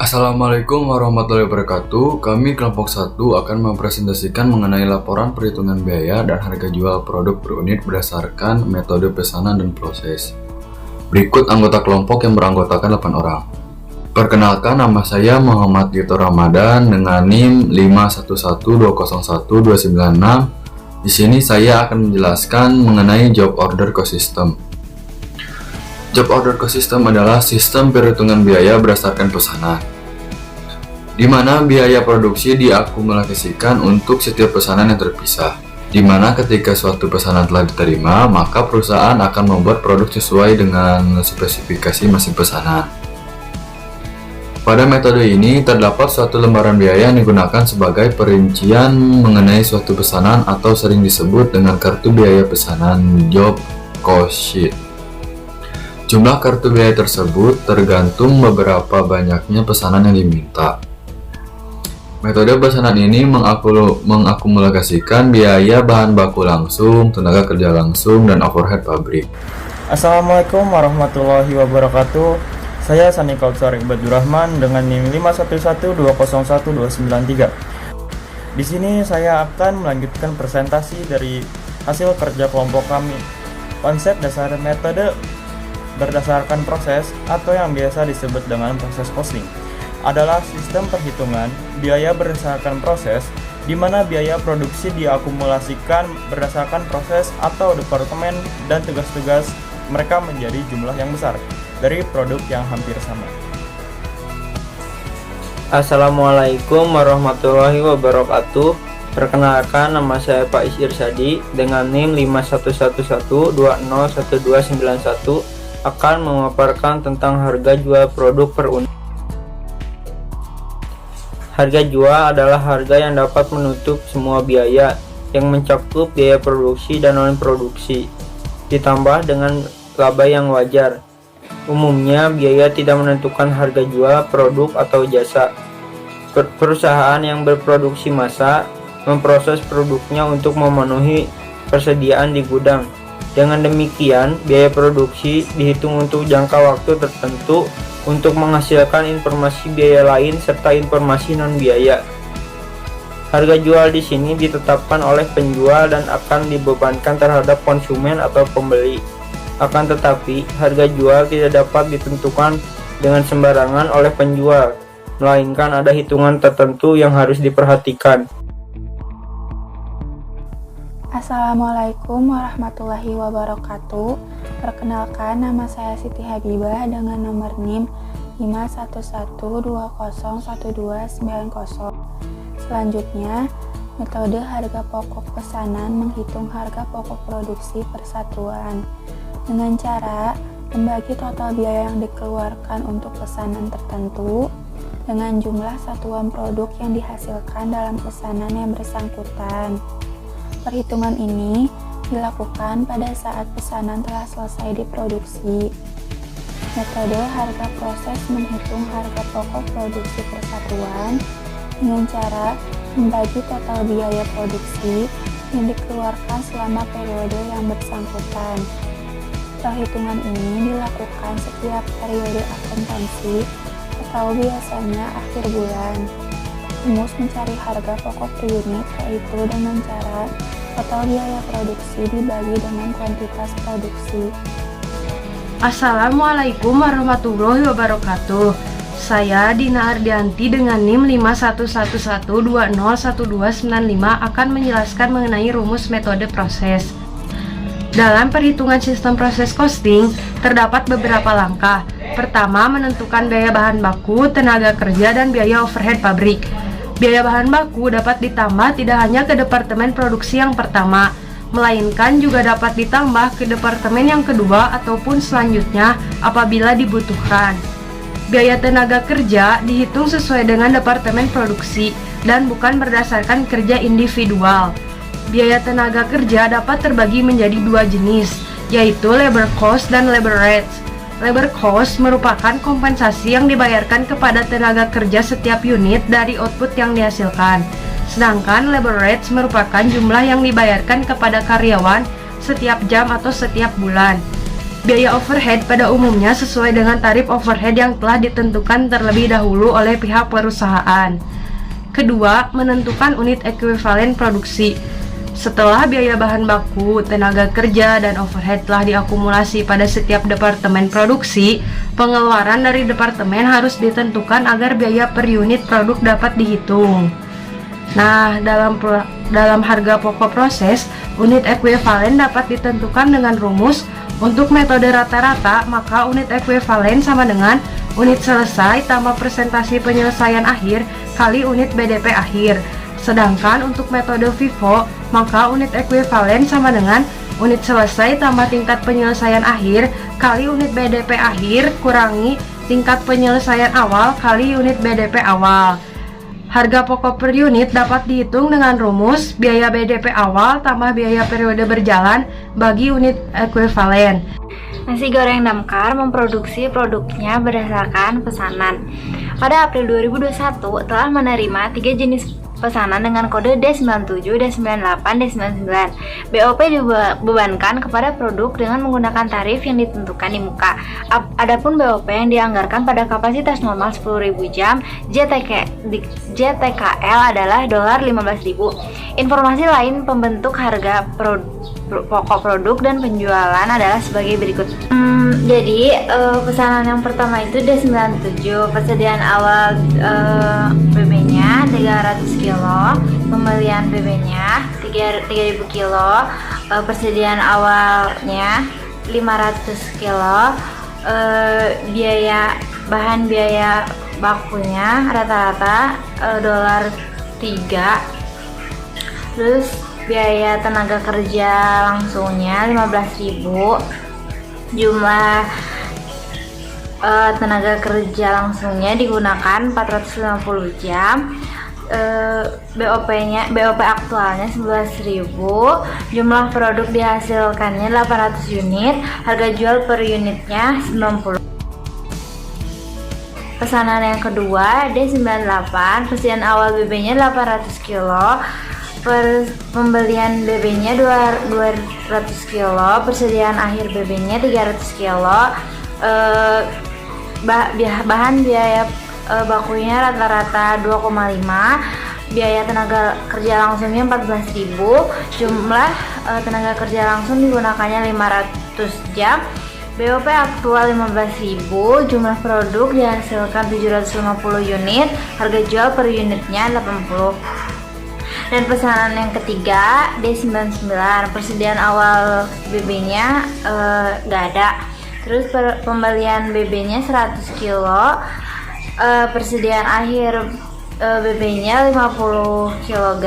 Assalamualaikum warahmatullahi wabarakatuh. Kami kelompok 1 akan mempresentasikan mengenai laporan perhitungan biaya dan harga jual produk per unit berdasarkan metode pesanan dan proses. Berikut anggota kelompok yang beranggotakan 8 orang. Perkenalkan, nama saya Muhammad Gito Ramadan dengan NIM 5112012996. Di sini saya akan menjelaskan mengenai job order cost system. Job order cost system adalah sistem perhitungan biaya berdasarkan pesanan, di mana biaya produksi diakumulasikan untuk setiap pesanan yang terpisah, di mana ketika suatu pesanan telah diterima, maka perusahaan akan membuat produk sesuai dengan spesifikasi mesin pesanan. Pada metode ini, terdapat suatu lembaran biaya yang digunakan sebagai perincian mengenai suatu pesanan atau sering disebut dengan kartu biaya pesanan job cost sheet. Jumlah kartu biaya tersebut tergantung beberapa banyaknya pesanan yang diminta. Metode pesanan ini mengakumulasikan biaya bahan baku langsung, tenaga kerja langsung, dan overhead pabrik. Assalamualaikum warahmatullahi wabarakatuh. Saya Sani Kautsar Ibadur Rahman dengan NIM 5112012993. Di sini saya akan melanjutkan presentasi dari hasil kerja kelompok kami. Konsep dasar metode berdasarkan proses atau yang biasa disebut dengan proses costing adalah sistem perhitungan biaya berdasarkan proses, di mana biaya produksi diakumulasikan berdasarkan proses atau departemen dan tugas-tugas mereka menjadi jumlah yang besar dari produk yang hampir sama. Assalamualaikum warahmatullahi wabarakatuh. Perkenalkan, nama saya Pak Isyir dengan NIM 5111201291 akan memaparkan tentang harga jual produk per unit. Harga jual adalah harga yang dapat menutup semua biaya yang mencakup biaya produksi dan non-produksi, ditambah dengan laba yang wajar. Umumnya, biaya tidak menentukan harga jual produk atau jasa. Perusahaan yang berproduksi massa memproses produknya untuk memenuhi persediaan di gudang. Dengan demikian, biaya produksi dihitung untuk jangka waktu tertentu untuk menghasilkan informasi biaya lain serta informasi non-biaya. Harga jual di sini ditetapkan oleh penjual dan akan dibebankan terhadap konsumen atau pembeli. Akan tetapi, harga jual tidak dapat ditentukan dengan sembarangan oleh penjual, melainkan ada hitungan tertentu yang harus diperhatikan. Assalamualaikum warahmatullahi wabarakatuh. Perkenalkan, nama saya Siti Habibah dengan nomor NIM 5112012990. Selanjutnya, metode harga pokok pesanan menghitung harga pokok produksi persatuan dengan cara membagi total biaya yang dikeluarkan untuk pesanan tertentu dengan jumlah satuan produk yang dihasilkan dalam pesanan yang bersangkutan. Perhitungan ini dilakukan pada saat pesanan telah selesai diproduksi. Metode harga proses menghitung harga pokok produksi persatuan dengan cara membagi total biaya produksi yang dikeluarkan selama periode yang bersangkutan. Perhitungan ini dilakukan setiap periode akuntansi atau biasanya akhir bulan. Rumus mencari harga pokok per unit yaitu dengan cara total biaya produksi dibagi dengan kuantitas produksi. Assalamualaikum warahmatullahi wabarakatuh. Saya Dina Ardianti dengan NIM 5111201295 akan menjelaskan mengenai rumus metode proses. Dalam perhitungan sistem proses costing, terdapat beberapa langkah. Pertama, menentukan biaya bahan baku, tenaga kerja, dan biaya overhead pabrik. Biaya bahan baku dapat ditambah tidak hanya ke departemen produksi yang pertama, melainkan juga dapat ditambah ke departemen yang kedua ataupun selanjutnya apabila dibutuhkan. Biaya tenaga kerja dihitung sesuai dengan departemen produksi dan bukan berdasarkan kerja individual. Biaya tenaga kerja dapat terbagi menjadi dua jenis, yaitu labor cost dan labor rates. Labor cost merupakan kompensasi yang dibayarkan kepada tenaga kerja setiap unit dari output yang dihasilkan. Sedangkan labor rates merupakan jumlah yang dibayarkan kepada karyawan setiap jam atau setiap bulan. Biaya overhead pada umumnya sesuai dengan tarif overhead yang telah ditentukan terlebih dahulu oleh pihak perusahaan. Kedua, menentukan unit ekuivalen produksi. Setelah biaya bahan baku, tenaga kerja, dan overhead telah diakumulasi pada setiap departemen produksi, pengeluaran dari departemen harus ditentukan agar biaya per unit produk dapat dihitung. Nah, dalam harga pokok proses, unit ekuivalen dapat ditentukan dengan rumus. Untuk metode rata-rata, maka unit ekuivalen sama dengan unit selesai tambah persentase penyelesaian akhir kali unit BDP akhir. Sedangkan untuk metode FIFO, maka unit ekuivalen sama dengan unit selesai tambah tingkat penyelesaian akhir kali unit BDP akhir kurangi tingkat penyelesaian awal kali unit BDP awal. Harga pokok per unit dapat dihitung dengan rumus biaya BDP awal tambah biaya periode berjalan bagi unit ekuivalen. Nasi goreng damkar memproduksi produknya berdasarkan pesanan. Pada April 2021 telah menerima 3 jenis pesanan dengan kode D97, D98, D99. BOP dibebankan kepada produk dengan menggunakan tarif yang ditentukan di muka. Adapun BOP yang dianggarkan pada kapasitas normal 10.000 jam, JTKL adalah $15.000. Informasi lain pembentuk harga pokok produk dan penjualan adalah sebagai berikut. Jadi pesanan yang pertama itu D97, persediaan awal BB-nya 300 kilo, pembelian BB-nya 3.000 kilo, persediaan awalnya 500 kilo, biaya bakunya rata-rata $3, terus biaya tenaga kerja langsungnya 15.000. Jumlah tenaga kerja langsungnya digunakan 450 jam. BOP aktualnya 11.000. Jumlah produk dihasilkannya 800 unit. Harga jual per unitnya 90. Pesanan yang kedua D98, persediaan awal BB-nya 800 kilo, pembelian BB-nya 200 kilo, persediaan akhir BB-nya 300 kilo, bahan biaya bakunya rata-rata 2,5, biaya tenaga kerja langsungnya 14.000, jumlah tenaga kerja langsung digunakannya 500 jam, BOP aktual 15.000, jumlah produk dihasilkan 750 unit, harga jual per unitnya 80. Dan pesanan yang ketiga D99, persediaan awal BB-nya nggak ada. Terus pembelian BB-nya 100 kilo, persediaan akhir BB-nya 50 kg,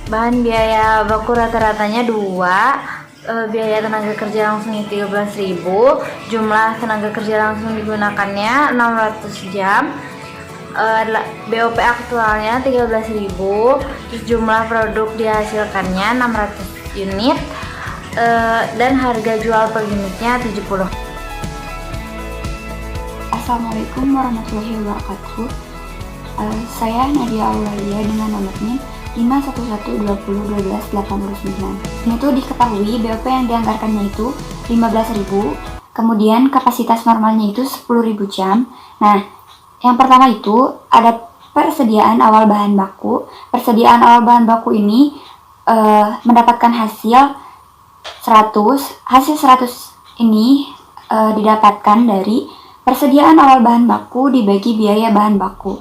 bahan biaya baku rata-ratanya 2, biaya tenaga kerja langsungnya 13.000, jumlah tenaga kerja langsung digunakannya 600 jam. BOP aktualnya 13.000, jumlah produk dihasilkannya 600 unit, dan harga jual per unitnya 70. Assalamualaikum warahmatullahi wabarakatuh. Saya Nadia Aulia dengan nomor NIM 511201289. Ini tuh diketahui BOP yang dianggarkannya itu 15.000, kemudian kapasitas normalnya itu 10.000 jam. Nah, yang pertama itu ada persediaan awal bahan baku. Persediaan awal bahan baku ini mendapatkan hasil 100. Hasil 100 ini didapatkan dari persediaan awal bahan baku dibagi biaya bahan baku.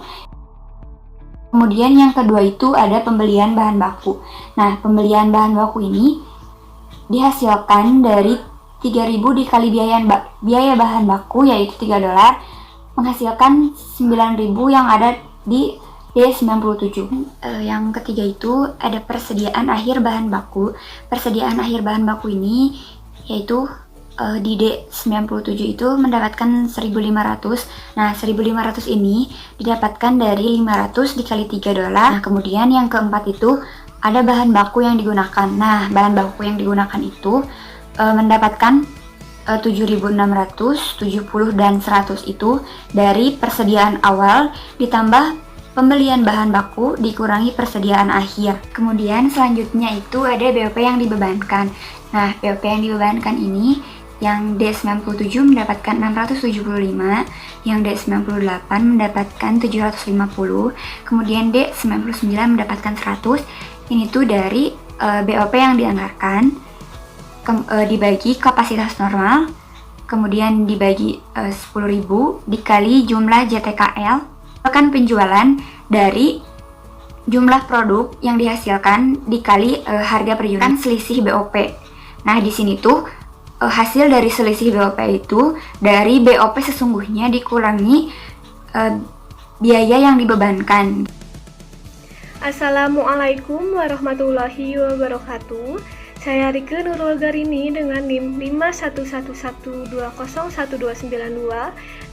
Kemudian yang kedua itu ada pembelian bahan baku. Nah, pembelian bahan baku ini dihasilkan dari 3.000 dikali biaya bahan baku yaitu $3, menghasilkan 9.000 yang ada di D97. Yang ketiga itu ada persediaan akhir bahan baku. Persediaan akhir bahan baku ini yaitu di D97 itu mendapatkan 1.500. Nah, 1.500 ini didapatkan dari 500 dikali $3. Nah, kemudian yang keempat itu ada bahan baku yang digunakan. Nah, bahan baku yang digunakan itu mendapatkan 7.670 dan 100 itu dari persediaan awal ditambah pembelian bahan baku dikurangi persediaan akhir. Kemudian selanjutnya itu ada BOP yang dibebankan. Nah, BOP yang dibebankan ini yang D97 mendapatkan 675, yang D98 mendapatkan 750, kemudian D99 mendapatkan 100. Ini tuh dari BOP yang dianggarkan dibagi kapasitas normal, kemudian dibagi 10.000 dikali jumlah JTKL, akan penjualan dari jumlah produk yang dihasilkan dikali harga per unit, kan selisih BOP. Nah, di sini tuh hasil dari selisih BOP itu dari BOP sesungguhnya dikurangi biaya yang dibebankan. Assalamualaikum warahmatullahi wabarakatuh. Saya Rike Nurul Garini dengan NIM 51112012292.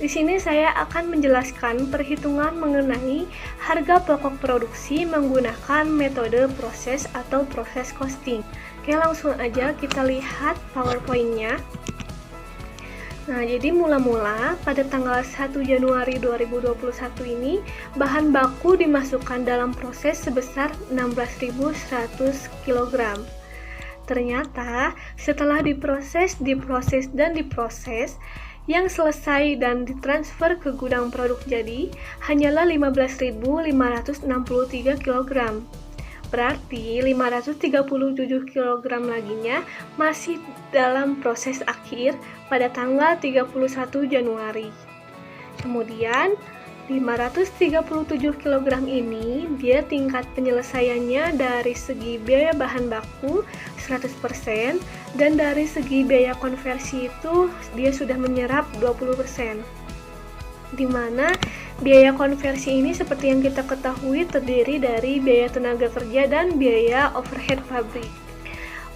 Di sini saya akan menjelaskan perhitungan mengenai harga pokok produksi menggunakan metode proses atau proses costing. Oke, langsung aja kita lihat PowerPoint-nya. Nah, jadi mula-mula pada tanggal 1 Januari 2021 ini, bahan baku dimasukkan dalam proses sebesar 16.100 kg. Ternyata setelah diproses, yang selesai dan ditransfer ke gudang produk jadi hanyalah 15.563 kg. Berarti 537 kg laginya masih dalam proses akhir pada tanggal 31 Januari. Kemudian 537 kg ini dia tingkat penyelesaiannya dari segi biaya bahan baku 100% dan dari segi biaya konversi itu dia sudah menyerap 20%. Di mana biaya konversi ini seperti yang kita ketahui terdiri dari biaya tenaga kerja dan biaya overhead pabrik.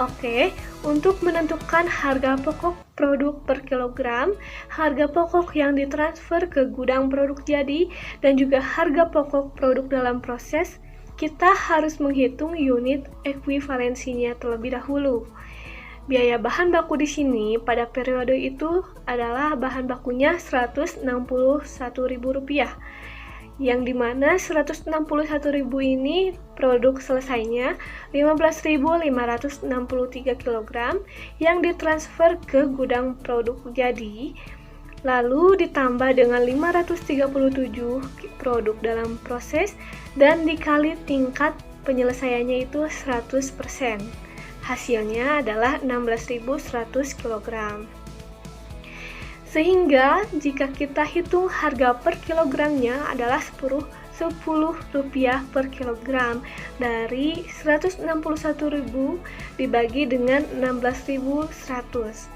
Oke, untuk menentukan harga pokok produk per kilogram, harga pokok yang ditransfer ke gudang produk jadi, dan juga harga pokok produk dalam proses, kita harus menghitung unit ekuivalensinya terlebih dahulu. Biaya bahan baku di sini pada periode itu adalah bahan bakunya Rp161.000, yang dimana Rp161.000 ini produk selesainya 15.563 kg yang ditransfer ke gudang produk jadi, lalu ditambah dengan 537 produk dalam proses dan dikali tingkat penyelesaiannya itu 100%. Hasilnya adalah 16.100 kg. Sehingga jika kita hitung harga per kilogramnya adalah Rp10 per kilogram dari 161.000 dibagi dengan 16.100.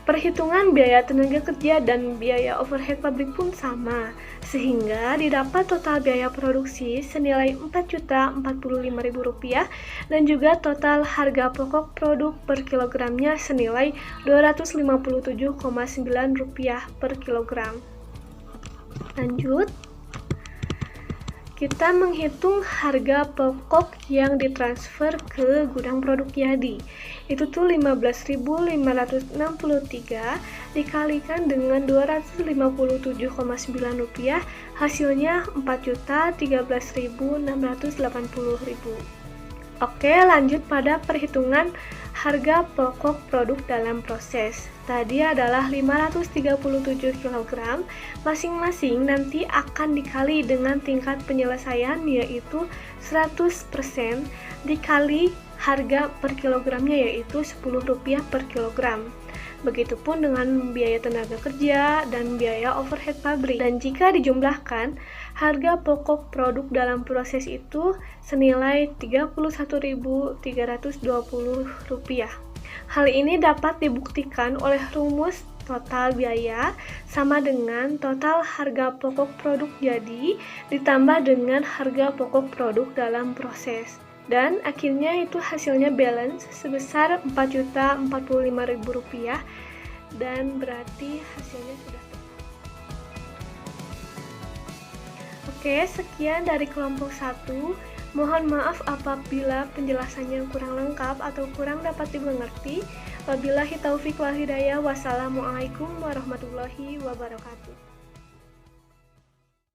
Perhitungan biaya tenaga kerja dan biaya overhead pabrik pun sama, sehingga didapat total biaya produksi senilai Rp4.045.000 dan juga total harga pokok produk per kilogramnya senilai Rp257,9 per kilogram. Lanjut, kita menghitung harga pokok yang ditransfer ke gudang produk jadi. Itu tuh Rp15.563 dikalikan dengan Rp257,9, hasilnya Rp4.013.680.000. Oke, lanjut pada perhitungan harga pokok produk dalam proses. Tadi adalah 537 kg, masing-masing nanti akan dikali dengan tingkat penyelesaian yaitu 100% dikali harga per kilogramnya yaitu Rp10 per kilogram. Begitupun dengan biaya tenaga kerja dan biaya overhead pabrik. Dan jika dijumlahkan, harga pokok produk dalam proses itu senilai Rp31.320. Hal ini dapat dibuktikan oleh rumus total biaya sama dengan total harga pokok produk jadi ditambah dengan harga pokok produk dalam proses. Dan akhirnya itu hasilnya balance sebesar Rp4.045.000 dan berarti hasilnya sudah tepat. Oke, sekian dari kelompok 1. Mohon maaf apabila penjelasannya kurang lengkap atau kurang dapat dimengerti. Wabillahi taufik wal hidayah. Wassalamualaikum warahmatullahi wabarakatuh.